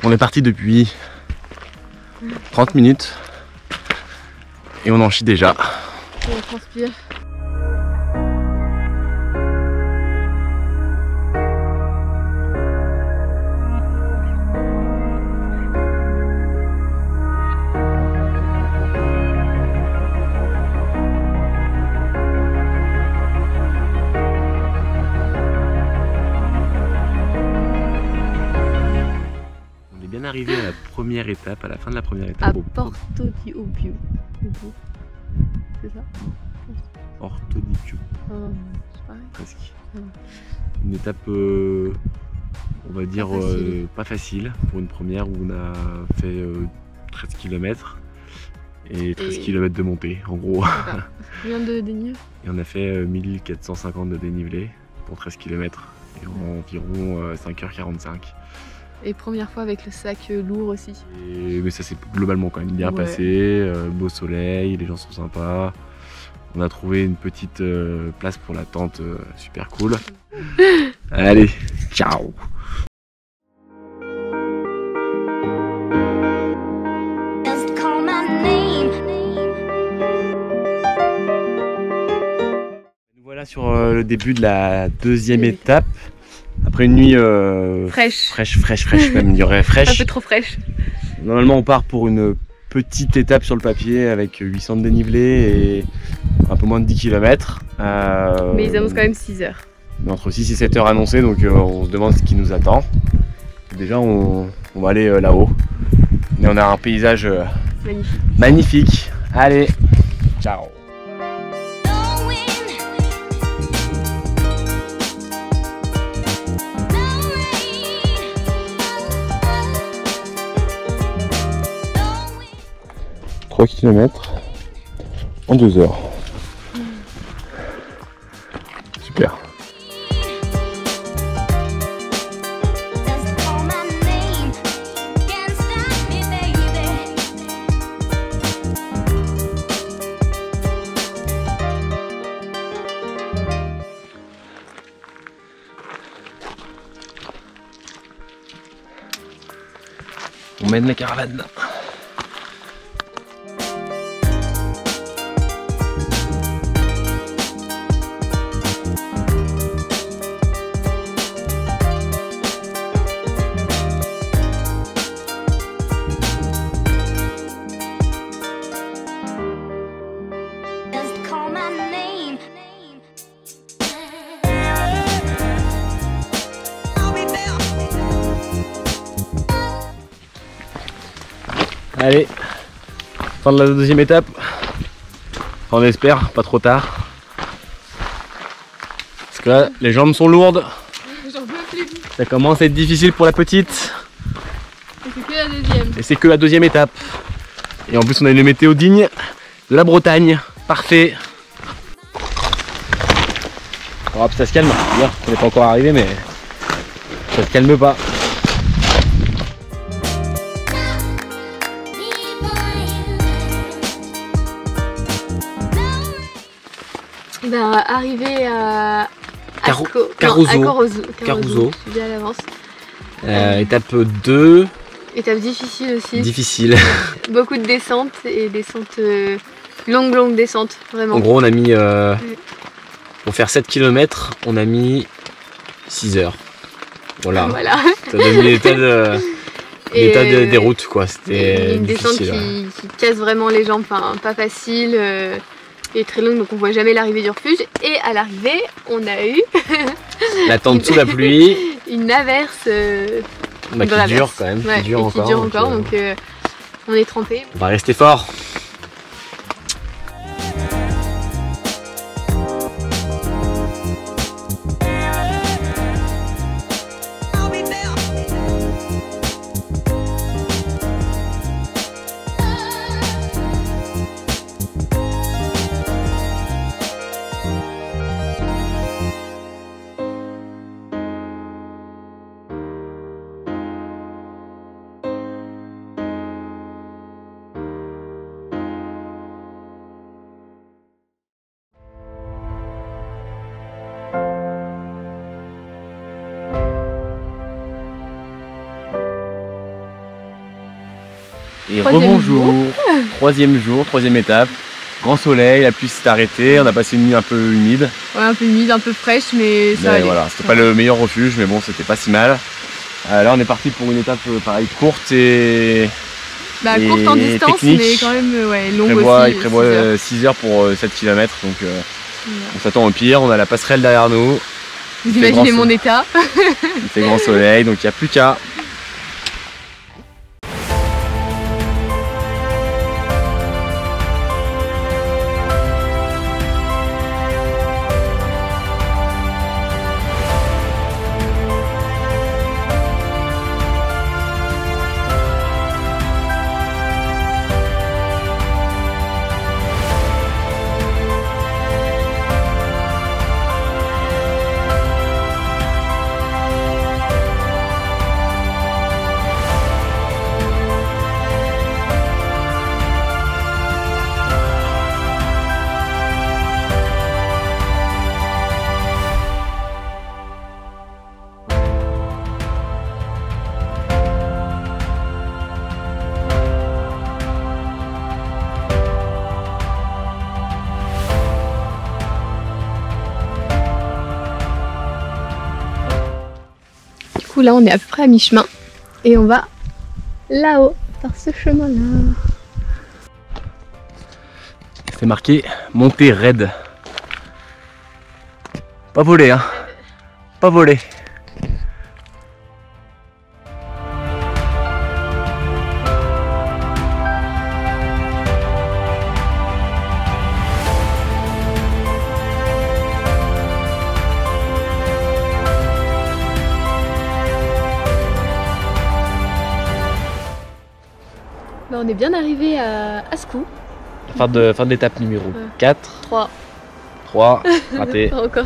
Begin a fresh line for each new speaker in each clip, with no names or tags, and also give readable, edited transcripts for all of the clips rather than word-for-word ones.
On est parti depuis 30 minutes et on en chie déjà.
On transpire.
Arrivé à la première étape, à la fin de la première étape.
À Porto di Oppio. C'est ça?
Porto di Oppio.
C'est pareil.
Presque. Une étape, on va dire, pas facile pour une première où on a fait 13 km et 13 km de montée en gros.
Combien de dénivelé?
Et on a fait 1450 de dénivelé pour 13 km et environ 5h45.
Et première fois avec le sac lourd aussi.
Mais ça s'est globalement quand même bien passé, beau soleil, les gens sont sympas. On a trouvé une petite place pour la tente, super cool. Allez, ciao! Nous voilà sur le début de la deuxième étape. Après une nuit fraîche même, il y aurait fraîche.
Un peu trop fraîche.
Normalement on part pour une petite étape sur le papier avec 800 de dénivelé et un peu moins de 10 km.
Mais ils annoncent quand même 6 heures.
Entre 6 et 7 heures annoncées, donc on se demande ce qui nous attend. Déjà on va aller là-haut. Et on a un paysage magnifique. Allez, ciao! 3 km en 2 heures. Super. On mène la caravane. Allez, fin de la deuxième étape. Enfin, on espère, pas trop tard. Parce que là, les jambes sont lourdes.
J'en peux plus.
Ça commence à être difficile pour la petite.
Et c'est que la deuxième.
Et c'est que la deuxième étape. Et en plus, on a une météo digne de la Bretagne. Parfait. Alors, ça se calme. On n'est pas encore arrivé, mais ça se calme pas.
Ben, arrivé à
Caruso.
Je dis à l'avance.
Étape 2.
Étape difficile aussi.
Difficile.
Beaucoup de descentes et descentes longues descentes, vraiment.
En gros, on a mis pour faire 7 km, on a mis 6 heures. Voilà. Ça donne l'état des routes, quoi. C'était
une descente qui casse vraiment les jambes, enfin, pas facile. Et très longue, donc on voit jamais l'arrivée du refuge. Et à l'arrivée, on a eu
la tente sous la pluie,
une averse
qui dure quand même, qui dure encore.
Donc on est trempé.
On va rester fort. Et rebonjour, troisième jour, troisième étape. Grand soleil, la pluie s'est arrêtée, on a passé une nuit un peu humide.
Ouais, un peu humide, un peu fraîche, mais ça allait.
Voilà, c'était pas le meilleur refuge, mais bon, c'était pas si mal. Là, on est parti pour une étape pareil courte et
courte en distance, technique. Mais quand même longue aussi.
Il prévoit 6 heures pour 7 km, donc on s'attend au pire. On a la passerelle derrière nous.
Vous imaginez mon état.
Il fait grand soleil, donc il n'y a plus qu'à.
Là on est à peu près à mi-chemin et on va là-haut par ce chemin là.
C'est marqué montée raide. Pas volé hein. Pas volé.
On est bien arrivé à Ascou.
Fin de l'étape numéro 4. 3, raté.
Pas encore.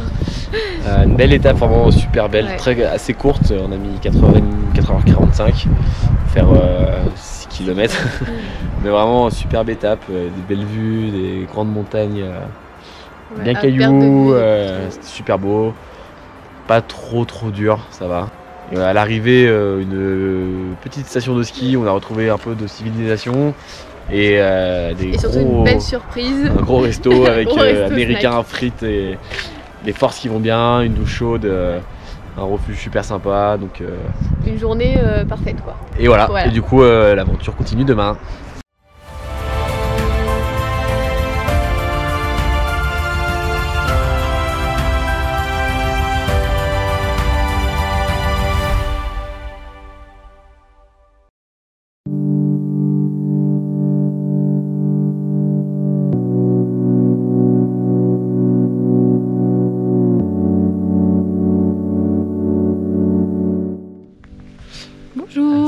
Une belle étape, vraiment super belle, assez courte. On a mis 4h45 pour faire 6 km. Mais vraiment superbe étape, des belles vues, des grandes montagnes, bien cailloux, c'était super beau. Pas trop dur, ça va. Et à l'arrivée, une petite station de ski, on a retrouvé un peu de civilisation et
surtout une belle surprise.
Un gros resto avec américain, frites et des forces qui vont bien, une douche chaude, un refuge super sympa. Donc,
une journée parfaite quoi.
Et voilà. Et du coup l'aventure continue demain.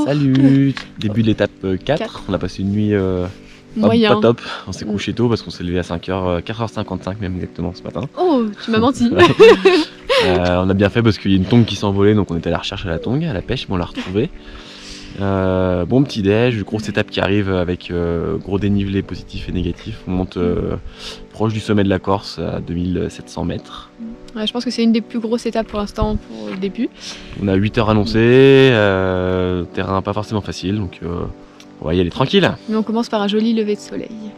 Salut. Début de l'étape 4, on a passé une nuit pas top, on s'est couché tôt parce qu'on s'est levé à 4h55 même exactement ce matin.
Oh, tu m'as menti.
On a bien fait parce qu'il y a une tongue qui s'envolait, donc on était à la recherche à la tongue, à la pêche, mais on l'a retrouvée. Bon petit déj, grosse étape qui arrive avec gros dénivelé positif et négatif. On monte proche du sommet de la Corse à 2700 mètres.
Ouais, je pense que c'est une des plus grosses étapes pour l'instant pour le début.
On a 8 heures annoncées, terrain pas forcément facile, donc on va y aller tranquille.
Mais on commence par un joli lever de soleil.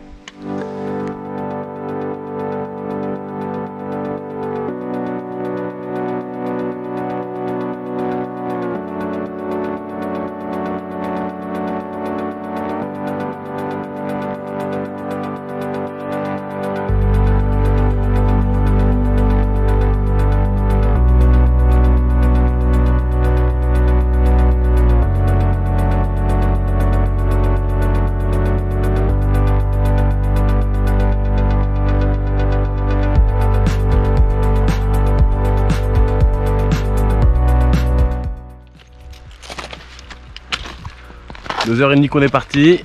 Deux heures et demie qu'on est parti.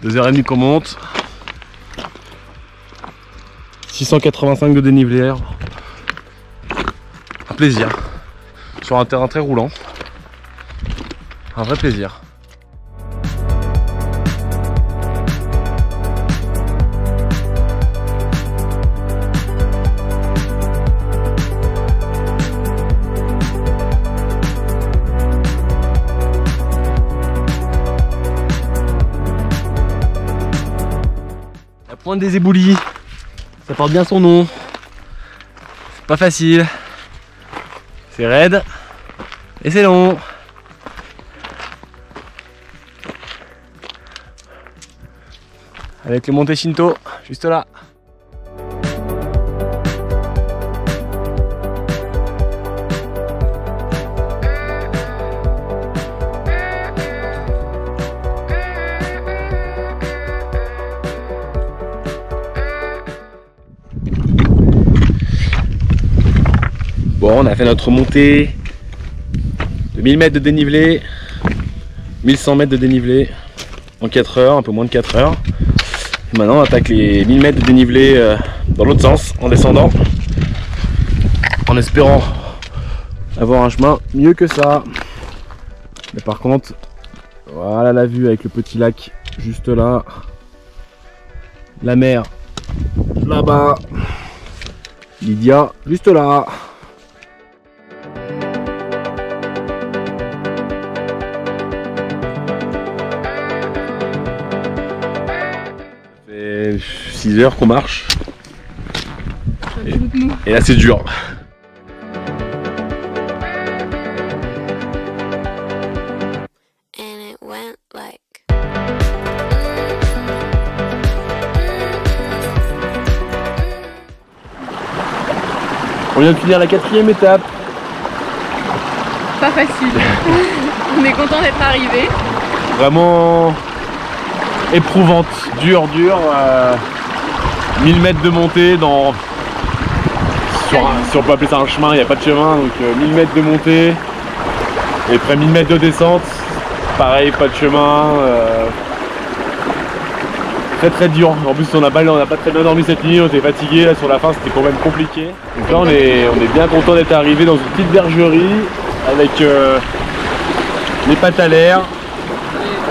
2h30 qu'on monte. 685 de dénivelé. Un plaisir. Sur un terrain très roulant. Un vrai plaisir. Pointe des éboulis, ça porte bien son nom. C'est pas facile. C'est raide et c'est long. Avec le Monte Shinto, juste là. Bon, on a fait notre montée de 1000 mètres de dénivelé, 1100 mètres de dénivelé en 4 heures, un peu moins de 4 heures. Et maintenant on attaque les 1000 mètres de dénivelé dans l'autre sens, en descendant, en espérant avoir un chemin mieux que ça. Mais par contre, voilà la vue avec le petit lac juste là, la mer là-bas, Lydia juste là. Ça fait 6 heures qu'on marche. Et là c'est dur. On vient de finir la 4e étape.
Pas facile. On est content d'être arrivé.
Vraiment éprouvante, dure. 1000 mètres de montée dans... Si on peut appeler ça un chemin, il n'y a pas de chemin, donc 1000 mètres de montée. Et après 1000 mètres de descente, pareil, pas de chemin. Très dur. En plus on n'a pas très bien dormi cette nuit, on était fatigué, là sur la fin c'était quand même compliqué. Donc là on est bien content d'être arrivé dans une petite bergerie avec les pattes à l'air,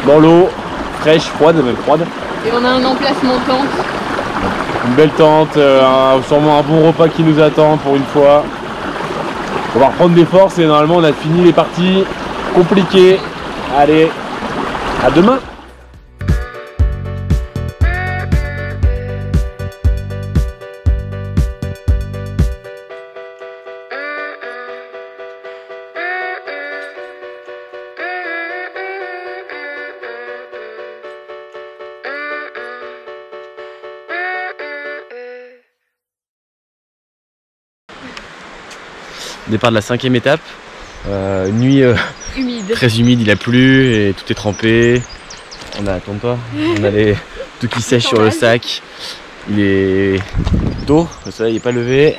dans l'eau, fraîche, froide, même froide.
Et on a un emplacement tente.
Une belle tente, sûrement un bon repas qui nous attend pour une fois. On va reprendre des forces et normalement on a fini les parties compliquées. Allez, à demain. Départ de la 5e étape, nuit
Humide.
très humide, il a plu et tout est trempé. On a, attends-toi, on a tout qui sèche sur le sac. Il est tôt, le soleil n'est pas levé.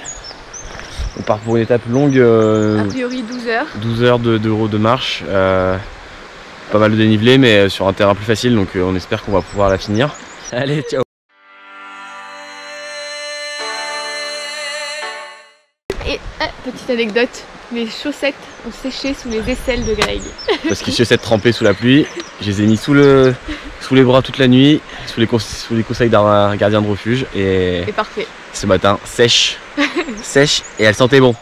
On part pour une étape longue.
A priori 12 heures.
12 heures de marche. Pas mal de dénivelé mais sur un terrain plus facile, donc on espère qu'on va pouvoir la finir. Allez, ciao.
Et petite anecdote, mes chaussettes ont séché sous les aisselles de Greg.
Parce que les chaussettes trempées sous la pluie, je les ai mis sous les bras toute la nuit, sous les conseils d'un gardien de refuge et
C'est parfait.
Ce matin, sèche, sèche et elle sentait bon.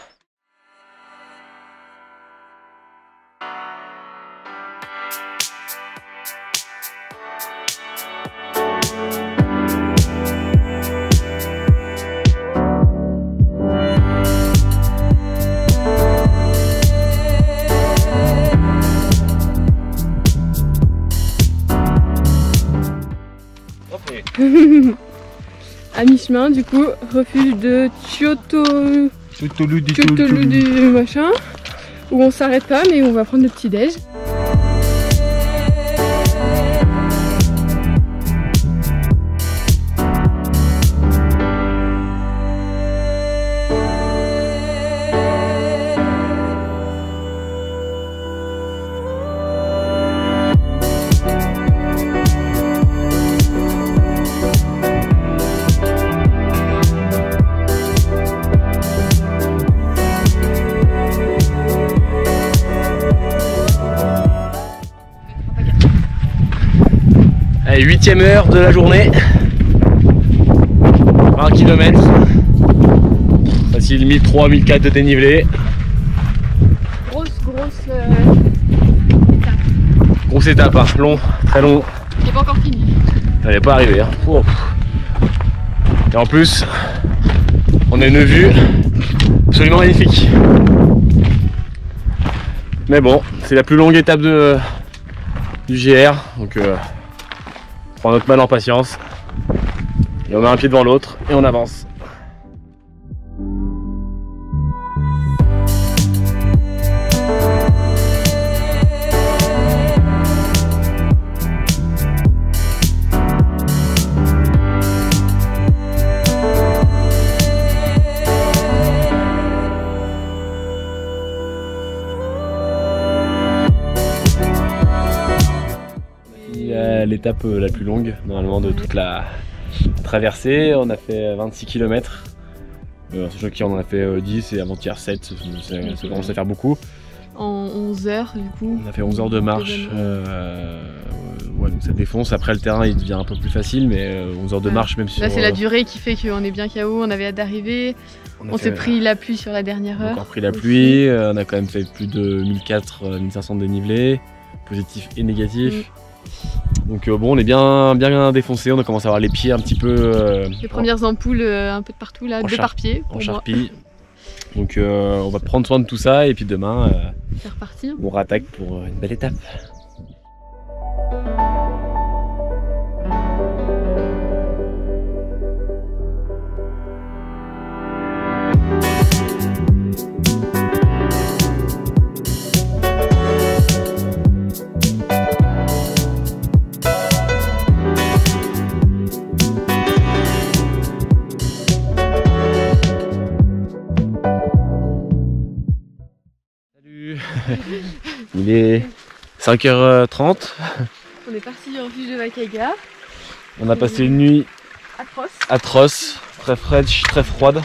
À mi-chemin, du coup, refuge de Chotolu du machin, où on s'arrête pas, mais on va prendre le petit déj.
Allez, 8e heure de la journée, 20 km, facile 1003-1004 de dénivelé.
Grosse
Grosse étape, hein. Long, très long.
qui n'est pas encore fini.
Elle n'est pas arrivée. Hein. Et en plus, on a une vue absolument magnifique. Mais bon, c'est la plus longue étape du GR, donc on prend notre mal en patience. Et on met un pied devant l'autre et on avance. L'étape la plus longue normalement de toute la traversée. On a fait 26 km, sachant qu'on en a fait 10 et avant-hier 7, ça commence à faire beaucoup.
En 11 heures du coup.
On a fait 11 heures de marche, ouais, donc ça défonce. Après le terrain il devient un peu plus facile, mais 11 heures de marche même sur...
Là c'est la durée qui fait qu'on est bien KO, on avait hâte d'arriver. On s'est pris la pluie sur la dernière heure.
On a encore pris la pluie, on a quand même fait plus de 1400-1500 de dénivelé, positif et négatif. Donc bon, on est bien défoncé, on a commencé à avoir les pieds un petit peu...
les premières ampoules un peu de partout là, 2 par pied.
En charpie. Donc on va prendre soin de tout ça et puis demain
c'est reparti.
On rattaque pour une belle étape. Il est 5h30.
On est parti du refuge de Vakaga.
On a passé une nuit
atroce,
très fraîche, très froide.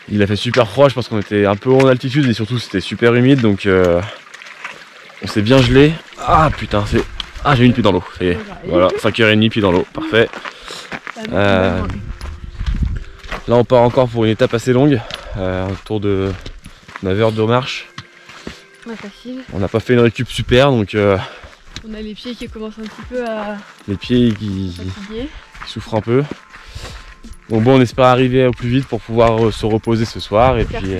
Il a fait super froid, je pense qu'on était un peu en altitude et surtout c'était super humide, donc on s'est bien gelé. Ah putain, j'ai mis le pied dans l'eau, ça y est. Voilà, 5h30 pied dans l'eau, parfait. Là on part encore pour une étape assez longue, autour de 9 heures de marche. On n'a pas fait une récup super, donc
on a les pieds qui commencent un petit peu à...
Les pieds qui souffrent un peu. Donc bon, on espère arriver au plus vite pour pouvoir se reposer ce soir et puis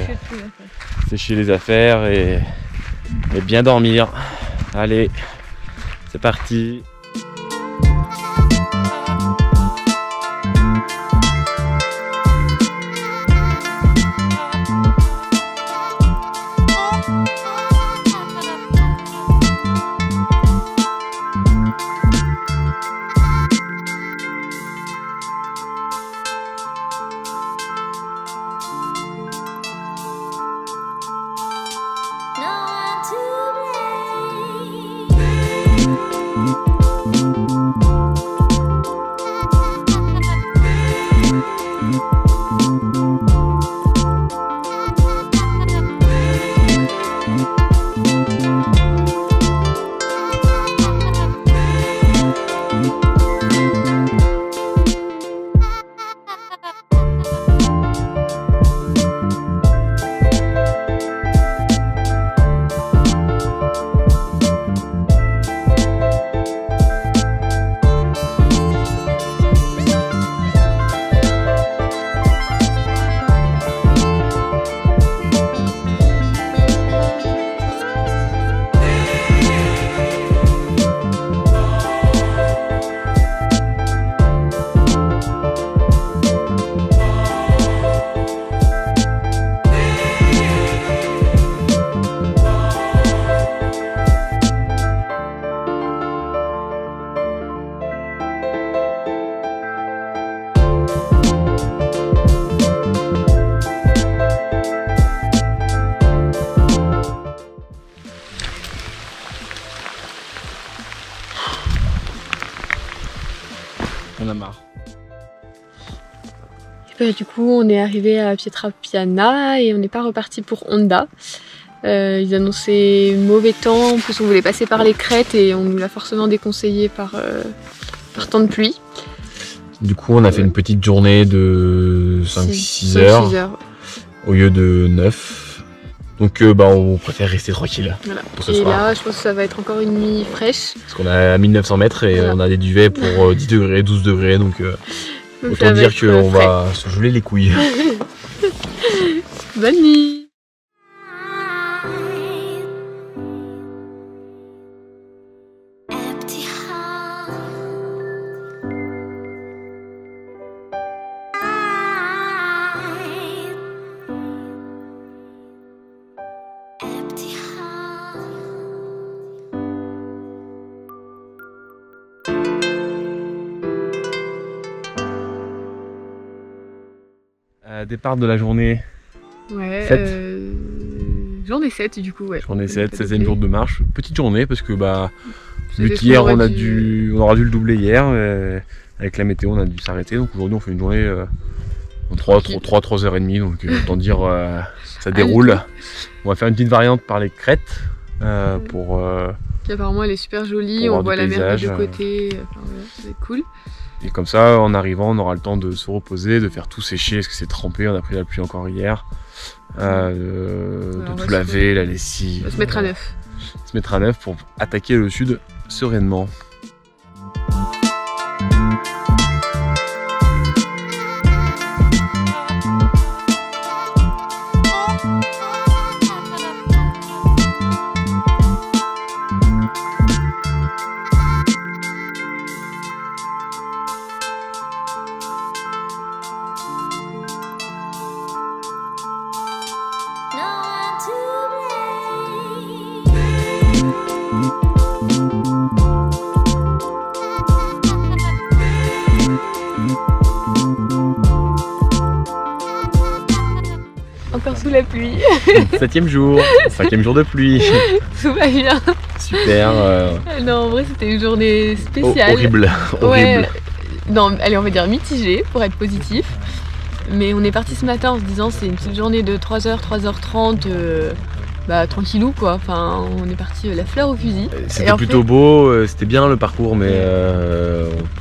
sécher les affaires et bien dormir. Allez, c'est parti. On a marre.
Et bah, du coup, on est arrivé à Pietrapiana et on n'est pas reparti pour Honda. Ils annonçaient mauvais temps, en plus on voulait passer par les crêtes et on nous l'a forcément déconseillé par temps de pluie.
Du coup, on a fait une petite journée de 5-6 heures, au lieu de 9. Donc on préfère rester tranquille
voilà.
pour ce
et
soir.
là, je pense que ça va être encore une nuit fraîche.
Parce qu'on a 1900 mètres et
Voilà.
on a des duvets pour 10 degrés, 12 degrés, donc
Donc
autant
ça va
dire
être,
qu'on
frais.
va se geler les couilles.
Bonne nuit.
Empty heart. Empty heart.
Départ de la journée,
Ouais,
7.
Journée 7 du coup, ouais.
journée 7, 16e jour de marche. Petite journée parce que
C'était
vu
ce
qu'hier
qu'on
on
aurait dû-
aura dû le doubler hier, avec la météo on a dû s'arrêter, donc aujourd'hui on fait une journée en 3h30, donc autant dire ça déroule. On va faire une petite variante par les crêtes pour
Qui apparemment elle est super jolie,
Pour
on
voir
voit
du
la mer des
paysage,
deux côtés, enfin, voilà, ça va être cool.
et comme ça en arrivant on aura le temps de se reposer, de faire tout sécher parce que c'est trempé, on a pris la pluie encore hier, de
on va
tout laver, la lessive,
On va se mettre à neuf.
se mettre à neuf pour attaquer le sud sereinement.
No one to
Encore sous la pluie,
7e jour, 5e jour de pluie,
tout va bien.
super,
Non, en vrai c'était une journée spéciale.
horrible,
Ouais,
horrible.
non, allez, on va dire mitigé pour être positif. Mais on est parti ce matin en se disant c'est une petite journée de 3h, 3h30, tranquillou quoi. Enfin, on est parti la fleur au fusil.
C'était
Et en
plutôt
fait-
beau, c'était bien le parcours, mais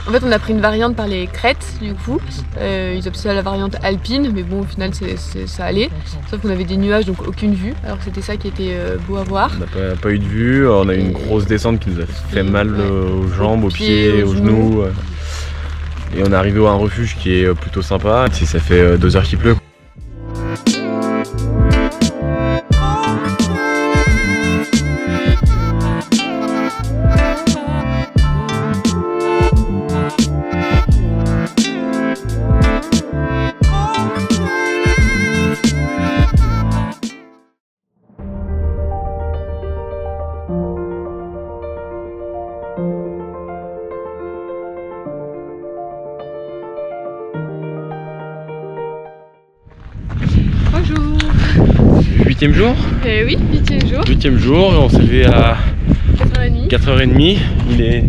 En fait, on a pris une variante par les crêtes du coup. Ils appellent ça la variante alpine, mais bon, au final, ça allait. Sauf qu'on avait des nuages, donc aucune vue, alors que c'était ça qui était beau à voir.
on n'a pas eu de vue, on a eu une grosse descente qui nous a fait mal aux jambes, aux pieds, aux genoux. Et on est arrivé à un refuge qui est plutôt sympa. Si ça fait 2 heures qu'il pleut.
Bonjour.
8e jour,
Oui, 8e jour,
8e jour, et on s'est levé à
4h30.
4h30, il est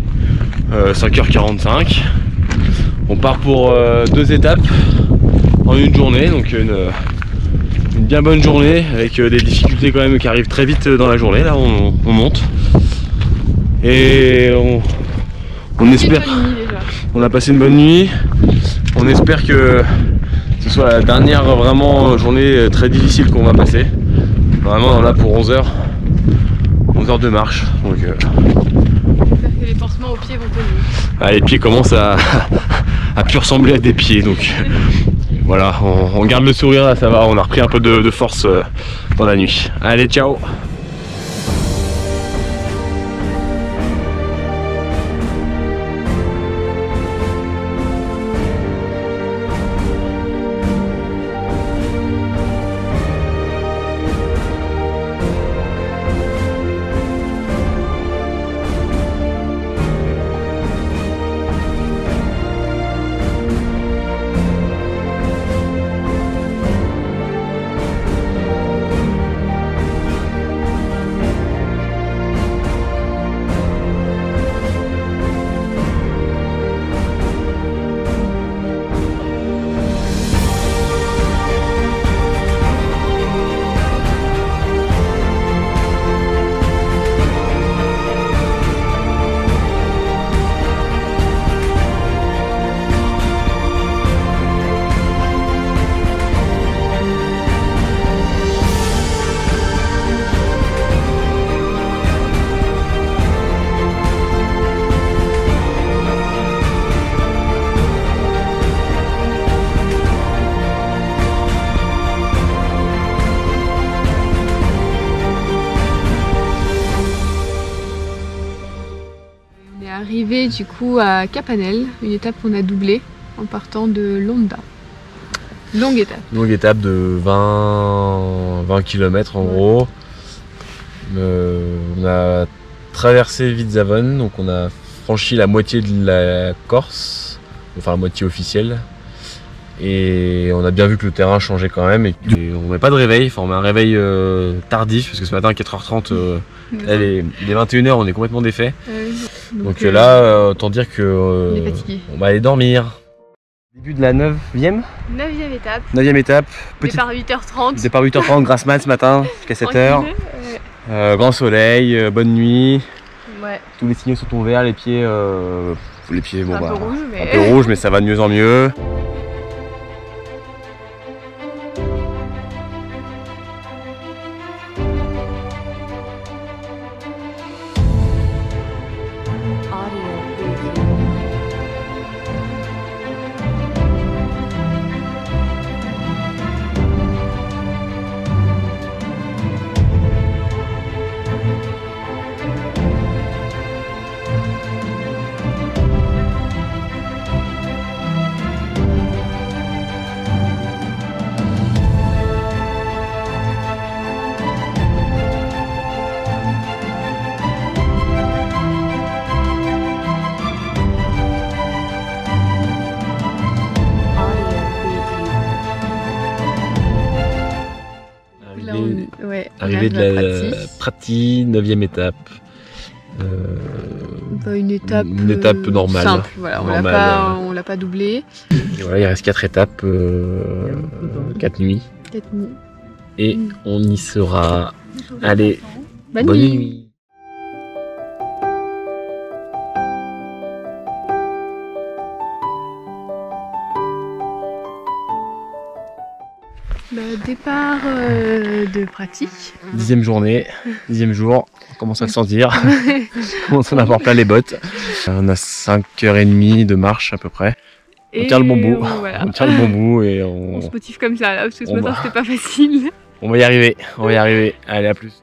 5h45. On part pour 2 étapes en une journée, donc une bien bonne journée avec des difficultés quand même qui arrivent très vite dans la journée. Là on monte et on espère,
Bonne nuit déjà.
on a passé une bonne nuit, on espère que ce soit la dernière vraiment journée très difficile qu'on va passer. Vraiment on en a pour 11 heures de marche, donc
J'espère que les pansements aux pieds vont tenir.
les pieds commencent à plus ressembler à des pieds, donc voilà, on garde le sourire là, ça va, on a repris un peu de force dans la nuit. Allez, ciao.
du coup à Capanel, une étape qu'on a doublée en partant de Londa. Longue étape.
Longue étape de 20 km en gros. On a traversé Vitzavon, donc on a franchi la moitié de la Corse, enfin la moitié officielle. Et on a bien vu que le terrain changeait quand même. Et on met pas de réveil, enfin on met un réveil tardif, parce que ce matin à 4h30, il est 21h, on est complètement défait. Donc là, autant dire que
on est fatigué.
on va aller dormir. Début de la 9e
9e étape.
9e étape.
Départ à 8h30.
Départ 8h30, grasse mat ce matin, jusqu'à 7h. Grand soleil, bonne nuit.
Ouais.
Tous les signaux sont ouverts, les pieds bon,
Un peu rouge, mais...
un peu rouge, mais ça va de mieux en mieux. Arrivée de la Prati, 9e étape.
Une étape
normale.
Simple, voilà, on l'a pas doublée.
Et voilà, il reste 4 étapes, 4 nuits.
4 nuits.
Et on y sera. Allez,
bonne
nuit.
nuit. Départ de Prati.
10e journée, 10e jour, on commence à le sentir. On commence à en avoir plein les bottes. On a 5h30 de marche à peu près. On tient le bon bout.
Voilà.
On tient le bon bout et
on se motive comme ça là, parce que ce matin c'était pas facile.
On va y arriver, Allez, à plus.